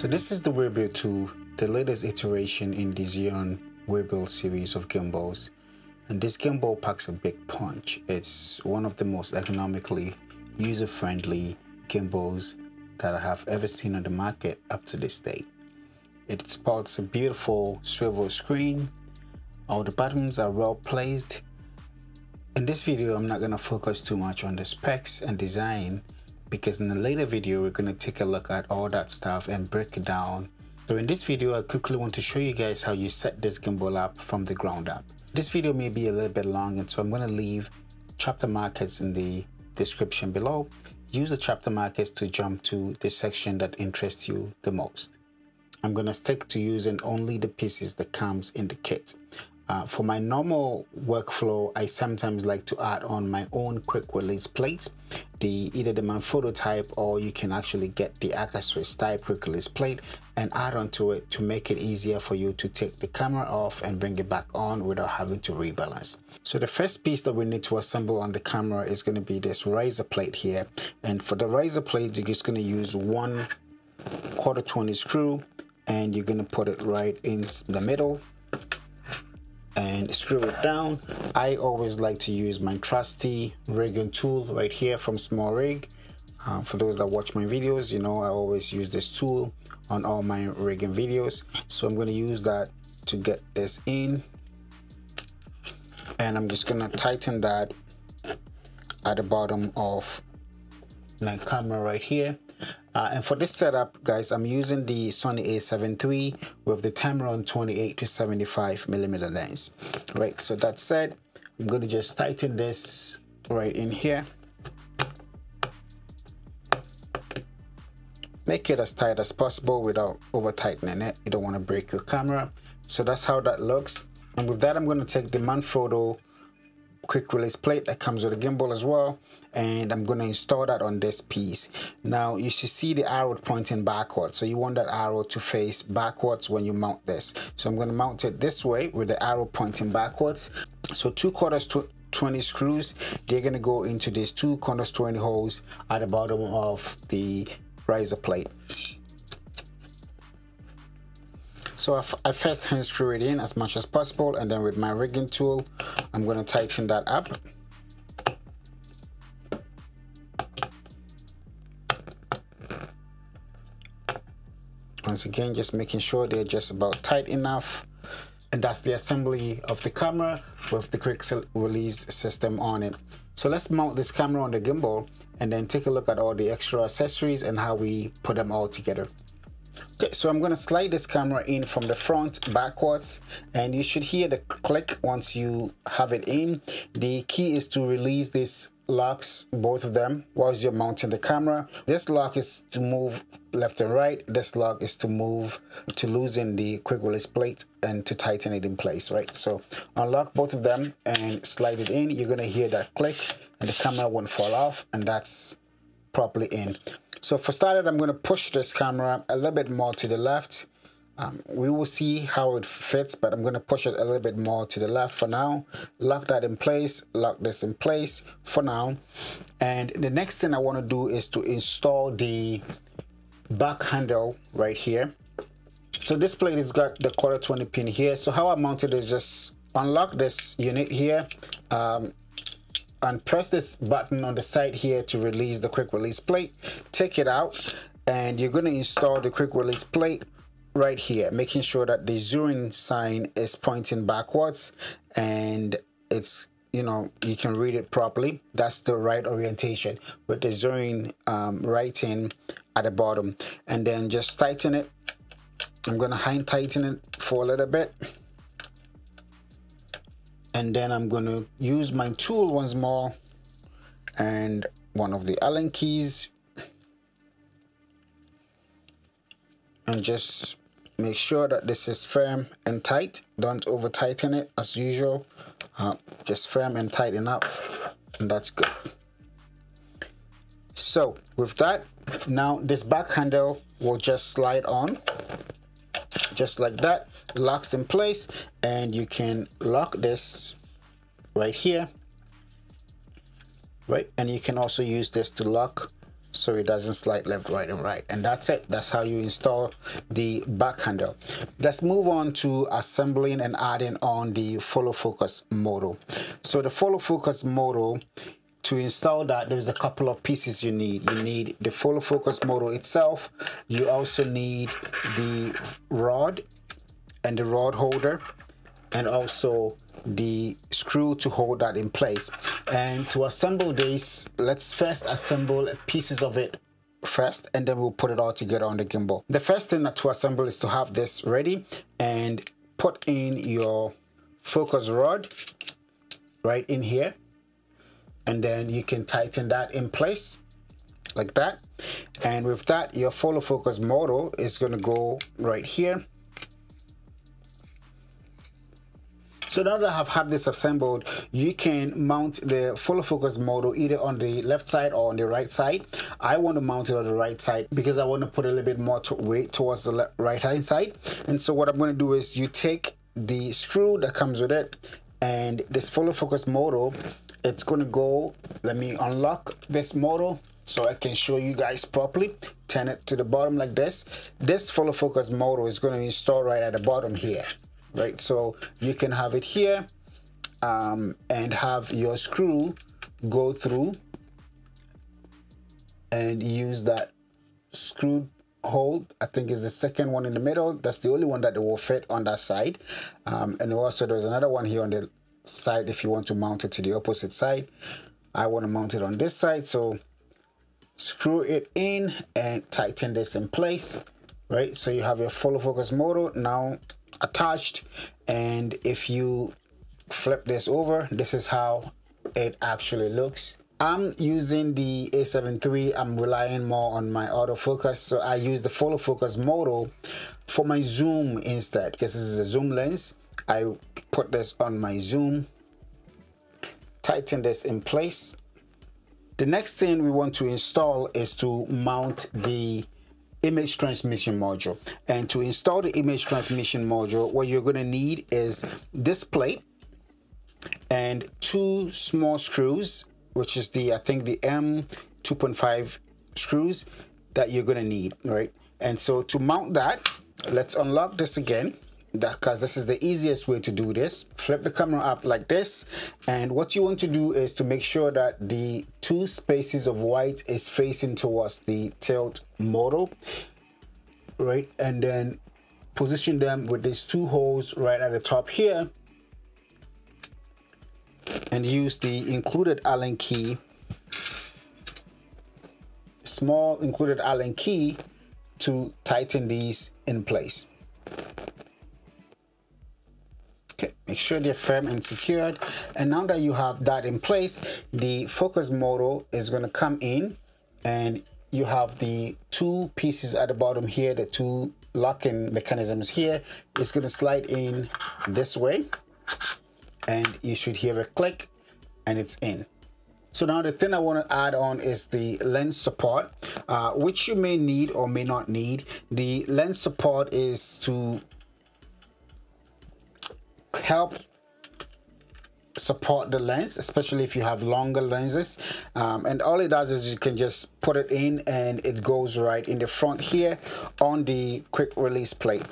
So this is the Weebill 2, the latest iteration in the Zhiyun Weebill series of gimbals. And this gimbal packs a big punch. It's one of the most economically user-friendly gimbals that I have ever seen on the market up to this date. It sports a beautiful swivel screen. All the buttons are well placed. In this video, I'm not going to focus too much on the specs and design, because in a later video, we're going to take a look at all that stuff and break it down. So in this video, I quickly want to show you guys how you set this gimbal up from the ground up. This video may be a little bit long, and so I'm going to leave chapter markers in the description below. Use the chapter markers to jump to the section that interests you the most. I'm going to stick to using only the pieces that comes in the kit. For my normal workflow, I sometimes like to add on my own quick release plate, either the Manfrotto type, or you can actually get the Akaswiss type quick release plate and add onto it to make it easier for you to take the camera off and bring it back on without having to rebalance. So the first piece that we need to assemble on the camera is going to be this riser plate here. And for the riser plate, you're just going to use 1 1/4-20 screw, and you're going to put it right in the middle and screw it down. I always like to use my trusty rigging tool right here from Small Rig. For those that watch my videos, you know I always use this tool on all my rigging videos. So I'm going to use that to get this in, and I'm just going to tighten that at the bottom of my camera right here. And for this setup, guys, I'm using the Sony a7 III with the Tamron 28-75mm lens. Right, so that said, I'm going to just tighten this right in here. Make it as tight as possible without over tightening it. You don't want to break your camera. So that's how that looks. And with that, I'm going to take the Manfrotto quick release plate that comes with a gimbal as well, and I'm going to install that on this piece. Now you should see the arrow pointing backwards, so you want that arrow to face backwards when you mount this. So I'm going to mount it this way with the arrow pointing backwards. So 2 1/4-20 screws, they're going to go into these 2 1/4-20 holes at the bottom of the riser plate. So I first hand screw it in as much as possible, and then with my rigging tool, I'm going to tighten that up. Once again, just making sure they're just about tight enough. And that's the assembly of the camera with the quick release system on it. So let's mount this camera on the gimbal and then take a look at all the extra accessories and how we put them all together. Okay, so I'm going to slide this camera in from the front backwards, and you should hear the click once you have it in. The key is to release these locks, both of them, whilst you're mounting the camera. This lock is to move left and right. This lock is to move to loosen the quick release plate and to tighten it in place, right? So unlock both of them and slide it in. You're going to hear that click and the camera won't fall off, and that's properly in. So for started, I'm going to push this camera a little bit more to the left. We will see how it fits, but I'm going to push it a little bit more to the left for now. Lock that in place, lock this in place for now. And the next thing I want to do is to install the back handle right here. So this plate has got the 1/4-20 pin here. So how I mount it is just unlock this unit here, and press this button on the side here to release the quick release plate. Take it out, and you're going to install the quick release plate right here, making sure that the Zhiyun sign is pointing backwards and it's, you know, you can read it properly. That's the right orientation with the Zhiyun writing at the bottom. And then just tighten it. I'm going to hand tighten it for a little bit. And then I'm going to use my tool once more and one of the Allen keys, and just make sure that this is firm and tight. Don't over tighten it as usual. Just firm and tight enough, and that's good. So with that, now this back handle will just slide on just like that, locks in place, and you can lock this right here, right? And you can also use this to lock so it doesn't slide left, right, and right. And that's it. That's how you install the back handle. Let's move on to assembling and adding on the follow focus module. So the follow focus module, to install that, there's a couple of pieces you need. You need the follow focus module itself. You also need the rod and the rod holder, and also the screw to hold that in place. And to assemble this, let's first assemble pieces of it first, and then we'll put it all together on the gimbal. The first thing to assemble is to have this ready and put in your focus rod right in here, and then you can tighten that in place like that. And with that, your follow focus module is going to go right here. So now that I have had this assembled, you can mount the follow focus module either on the left side or on the right side. I want to mount it on the right side because I want to put a little bit more weight towards the right hand side. And so what I'm going to do is you take the screw that comes with it, and this follow focus module, it's going to go, let me unlock this module so I can show you guys properly. Turn it to the bottom like this. This follow focus module is going to install right at the bottom here, right? So you can have it here and have your screw go through and use that screw hold. I think is the second one in the middle. That's the only one that will fit on that side. And also there's another one here on the side if you want to mount it to the opposite side. I want to mount it on this side, so screw it in and tighten this in place, right? So you have your follow focus module now attached, and if you flip this over, this is how it actually looks. I'm using the A7 III. I'm relying more on my autofocus, so I use the follow focus module for my zoom instead, because this is a zoom lens. I put this on my zoom, tighten this in place. The next thing we want to install is to mount the image transmission module. And to install the image transmission module, what you're going to need is this plate and two small screws, which is I think the M2.5 screws that you're going to need, right? And so to mount that, let's unlock this again, because this is the easiest way to do this. Flip the camera up like this, and what you want to do is to make sure that the two spaces of white is facing towards the tilt model, right? And then position them with these two holes right at the top here, and use the included Allen key, small included Allen key, to tighten these in place. Okay, make sure they're firm and secured. And now that you have that in place, the focus module is going to come in, and you have the two pieces at the bottom here, the two locking mechanisms here. It's going to slide in this way, and you should hear a click, and it's in. So now the thing I want to add on is the lens support, which you may need or may not need. The lens support is to help support the lens, especially if you have longer lenses, and all it does is you can just put it in and it goes right in the front here on the quick release plate,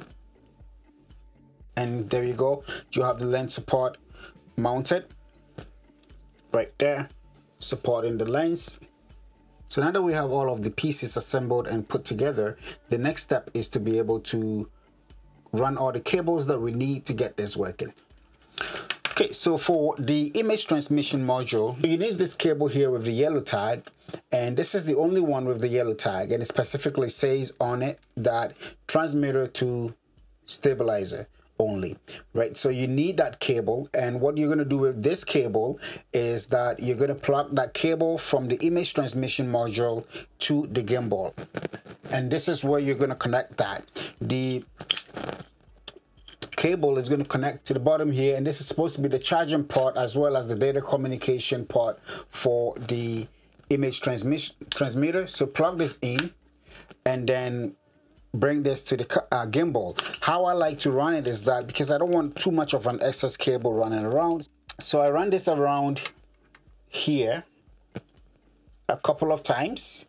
and there you go. You have the lens support mounted right there, supporting the lens. So now that we have all of the pieces assembled and put together, the next step is to be able to run all the cables that we need to get this working. Okay, so for the image transmission module, you need this cable here with the yellow tag, and this is the only one with the yellow tag, and it specifically says on it that transmitter to stabilizer only, right? So you need that cable, and what you're going to do with this cable is that you're going to plug that cable from the image transmission module to the gimbal, and this is where you're going to connect that. The cable is going to connect to the bottom here, and this is supposed to be the charging port as well as the data communication port for the image transmitter. So plug this in and then bring this to the gimbal. How I like to run it is that, because I don't want too much of an excess cable running around, so I run this around here a couple of times,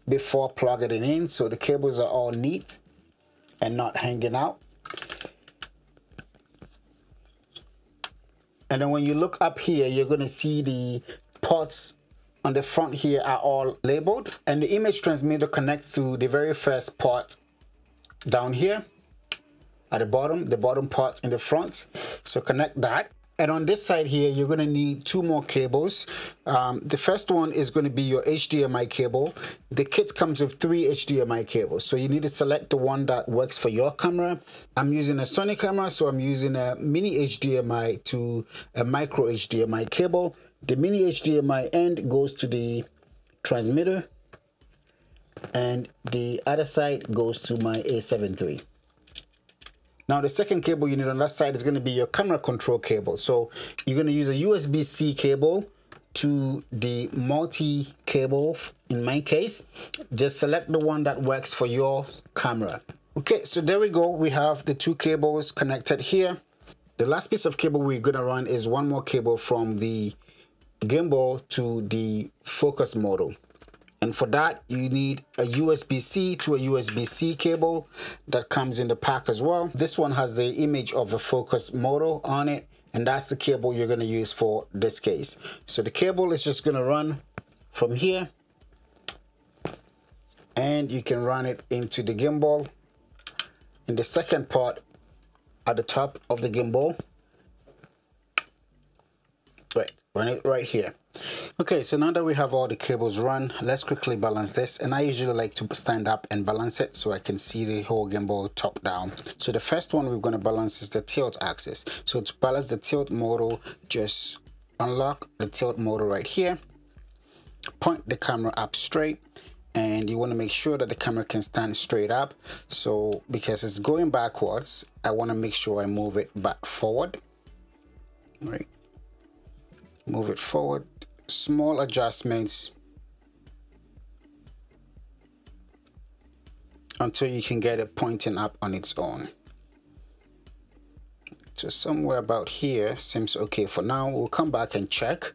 before plugging it in, so the cables are all neat and not hanging out. And then when you look up here, you're going to see the ports on the front here are all labeled, and the image transmitter connects to the very first port down here at the bottom port in the front. So connect that. And on this side here, you're going to need 2 more cables. The first one is going to be your HDMI cable. The kit comes with 3 HDMI cables, so you need to select the one that works for your camera. I'm using a Sony camera, so I'm using a mini HDMI to a micro HDMI cable. The mini HDMI end goes to the transmitter, and the other side goes to my A7 III. Now the second cable you need on that side is going to be your camera control cable. So you're going to use a USB-C cable to the multi cable. In my case, just select the one that works for your camera. Okay, so there we go. We have the 2 cables connected here. The last piece of cable we're going to run is 1 more cable from the gimbal to the focus module. And for that, you need a USB-C to a USB-C cable that comes in the pack as well. This one has the image of the focus module on it, and that's the cable you're going to use for this case. So the cable is just going to run from here, and you can run it into the gimbal in the second part at the top of the gimbal. Right, run it right here. Okay, so now that we have all the cables run, let's quickly balance this. And I usually like to stand up and balance it so I can see the whole gimbal top down. So the first one we're going to balance is the tilt axis. So to balance the tilt modal, just unlock the tilt modal right here, point the camera up straight, and you want to make sure that the camera can stand straight up. So because it's going backwards, I want to make sure I move it back forward. Right, move it forward. Small adjustments until you can get it pointing up on its own. So somewhere about here seems okay for now. We'll come back and check.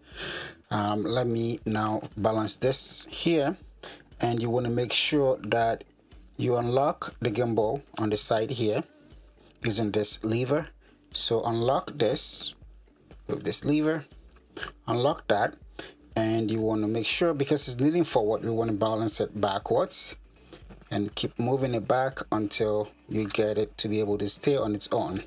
Let me now balance this here, and you want to make sure that you unlock the gimbal on the side here using this lever. So unlock this with this lever, unlock that. And you want to make sure, because it's leaning forward, we want to balance it backwards and keep moving it back until you get it to be able to stay on its own.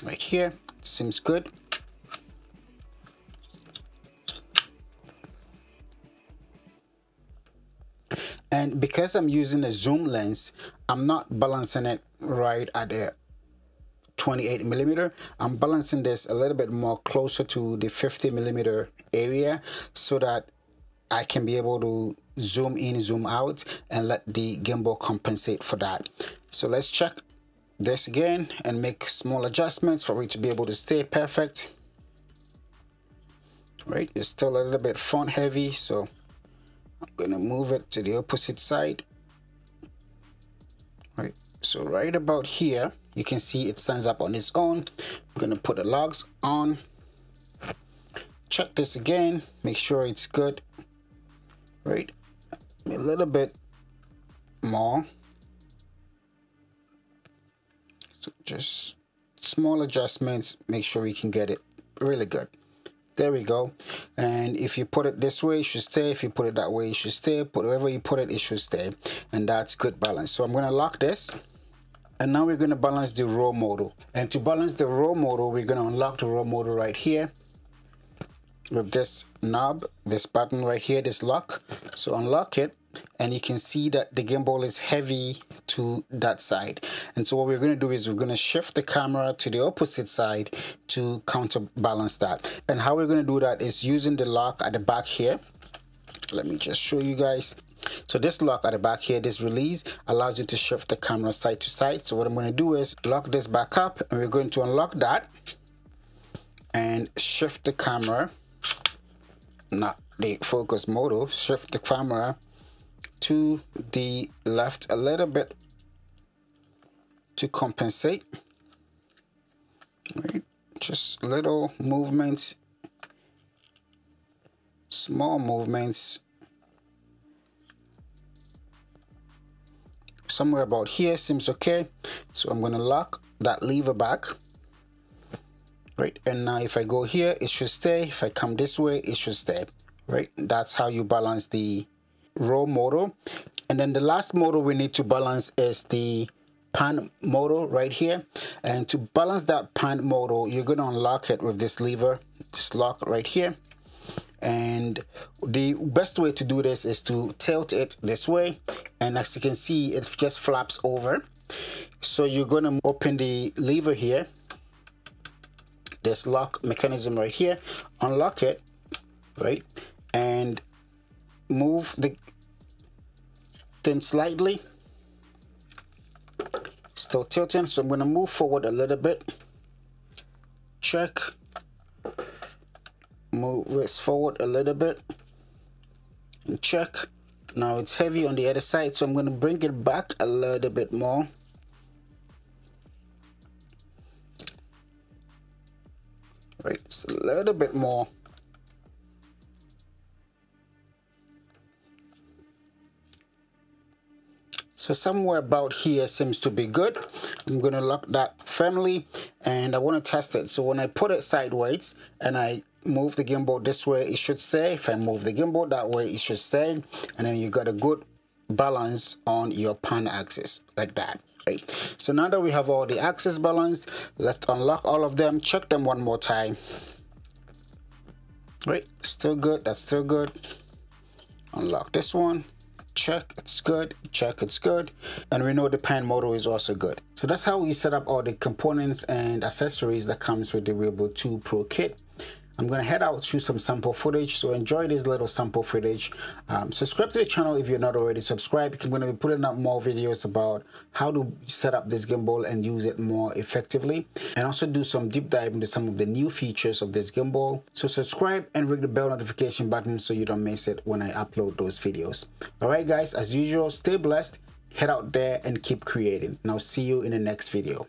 Right here, seems good. And because I'm using a zoom lens, I'm not balancing it right at the 28mm. I'm balancing this a little bit more closer to the 50mm area so that I can be able to zoom in, zoom out, and let the gimbal compensate for that. So let's check this again and make small adjustments for it to be able to stay perfect. Right, it's still a little bit front heavy, so I'm gonna move it to the opposite side. Right, so right about here, you can see it stands up on its own. I'm gonna put the logs on. Check this again, make sure it's good. Right, a little bit more. So just small adjustments, make sure you can get it really good. There we go. And if you put it this way, it should stay. If you put it that way, it should stay. Wherever you put it, it should stay. And that's good balance. So I'm going to lock this. And now we're going to balance the raw model. And to balance the raw model, we're going to unlock the raw model right here with this knob, this button right here, this lock. So unlock it. And you can see that the gimbal is heavy to that side. And so what we're going to do is we're going to shift the camera to the opposite side to counterbalance that. And how we're going to do that is using the lock at the back here. Let me just show you guys. So this lock at the back here, this release, allows you to shift the camera side to side. So what I'm going to do is lock this back up, and we're going to unlock that and shift the camera, not the focus modal, shift the camera to the left a little bit to compensate. Right, just little movements, small movements. Somewhere about here seems okay, so I'm going to lock that lever back. Right, and now if I go here, it should stay. If I come this way, it should stay. Right, that's how you balance the roll motor. And then the last motor we need to balance is the pan motor right here. And to balance that pan motor, you're going to unlock it with this lever, this lock right here. And the best way to do this is to tilt it this way, and as you can see, it just flaps over. So you're going to open the lever here, this lock mechanism right here, unlock it, right, and move the thing slightly, still tilting. So I'm going to move forward a little bit, check, move this forward a little bit, and check. Now it's heavy on the other side, so I'm going to bring it back a little bit more. Right, it's a little bit more. So somewhere about here seems to be good. I'm going to lock that firmly, and I want to test it. So when I put it sideways and I move the gimbal this way, it should stay. If I move the gimbal that way, it should stay. And then you got a good balance on your pan axis like that. Right. So now that we have all the axis balanced, let's unlock all of them, check them one more time. Right, still good. That's still good. Unlock this one. Check, it's good. Check, it's good. And we know the pan motor is also good. So that's how you set up all the components and accessories that comes with the Weebill 2 Pro kit. I'm going to head out to some sample footage, so enjoy this little sample footage. Subscribe to the channel if you're not already subscribed. I'm going to be putting up more videos about how to set up this gimbal and use it more effectively, and also do some deep dive into some of the new features of this gimbal. So subscribe and ring the bell notification button so you don't miss it when I upload those videos. All right, guys, as usual, stay blessed, head out there and keep creating, and I'll see you in the next video.